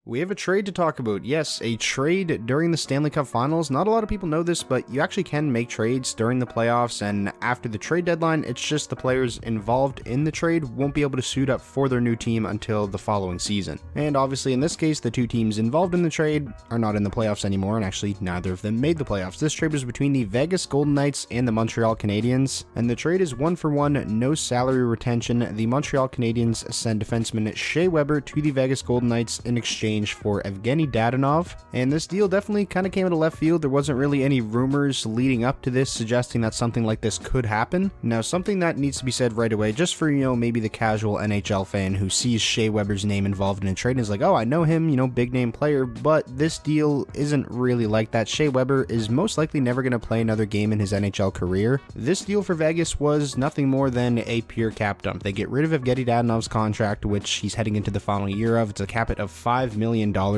We have a trade to talk about. Yes, a trade during the Stanley Cup Finals. Not a lot of people know this, but you actually can make trades during the playoffs, and after the trade deadline, it's just the players involved in the trade won't be able to suit up for their new team until the following season. And obviously in this case, the two teams involved in the trade are not in the playoffs anymore, and actually neither of them made the playoffs. This trade was between the Vegas Golden Knights and the Montreal Canadiens, and the trade is 1-for-1, no salary retention. The Montreal Canadiens send defenseman Shea to the Vegas Golden Knights in exchange for Evgenii Dadonov, and this deal definitely kind of came out of left field. There wasn't really any rumors leading up to this suggesting that something like this could happen. Now, something that needs to be said right away, just for, maybe the casual NHL fan who sees Shea Weber's name involved in a trade and is like, oh, I know him, big name player, but this deal isn't really like that. Shea Weber is most likely never going to play another game in his NHL career. This deal for Vegas was nothing more than a pure cap dump. They get rid of Evgenii Dadonov's contract, which he's heading into the final year of. It's a cap hit of $5 million,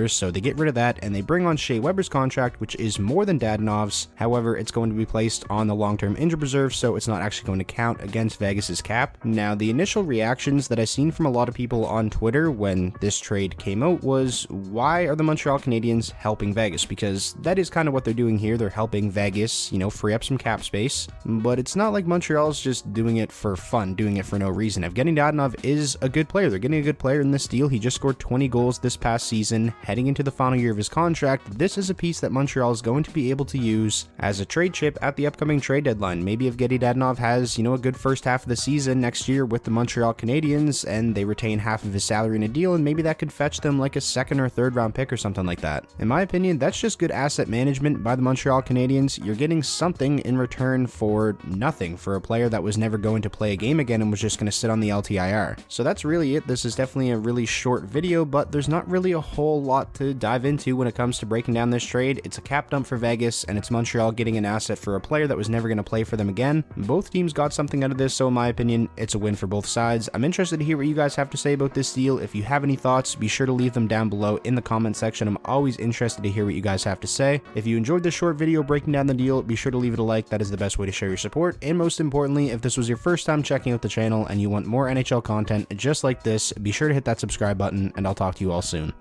so they get rid of that and they bring on Shea Weber's contract, which is more than Dadonov's. However, it's going to be placed on the long-term injured reserve, so it's not actually going to count against Vegas's cap. Now, the initial reactions that I seen from a lot of people on Twitter when this trade came out was, why are the Montreal Canadiens helping Vegas? Because that is kind of what they're doing here. They're helping Vegas, free up some cap space, but it's not like Montreal's just doing it for fun, doing it for no reason. Evgenii Dadonov is a good player. They're getting a good player in this deal. He just scored 20 goals this past season, heading into the final year of his contract. This is a piece that Montreal is going to be able to use as a trade chip at the upcoming trade deadline. Maybe Evgenii Dadonov has, a good first half of the season next year with the Montreal Canadiens, and they retain half of his salary in a deal, and maybe that could fetch them like a second or third round pick or something like that. In my opinion, that's just good asset management by the Montreal Canadiens. You're getting something in return for nothing, for a player that was never going to play a game again and was just going to sit on the LTIR. So that's really it. This is definitely a really short video, but there's not really a whole lot to dive into when it comes to breaking down this trade. It's a cap dump for Vegas, and it's Montreal getting an asset for a player that was never going to play for them again. Both teams got something out of this, so in my opinion, it's a win for both sides. I'm interested to hear what you guys have to say about this deal. If you have any thoughts, be sure to leave them down below in the comment section. I'm always interested to hear what you guys have to say. If you enjoyed this short video breaking down the deal, be sure to leave it a like. That is the best way to show your support. And most importantly, if this was your first time checking out the channel and you want more NHL content just like this, be sure to hit that subscribe button, and I'll talk to you all soon.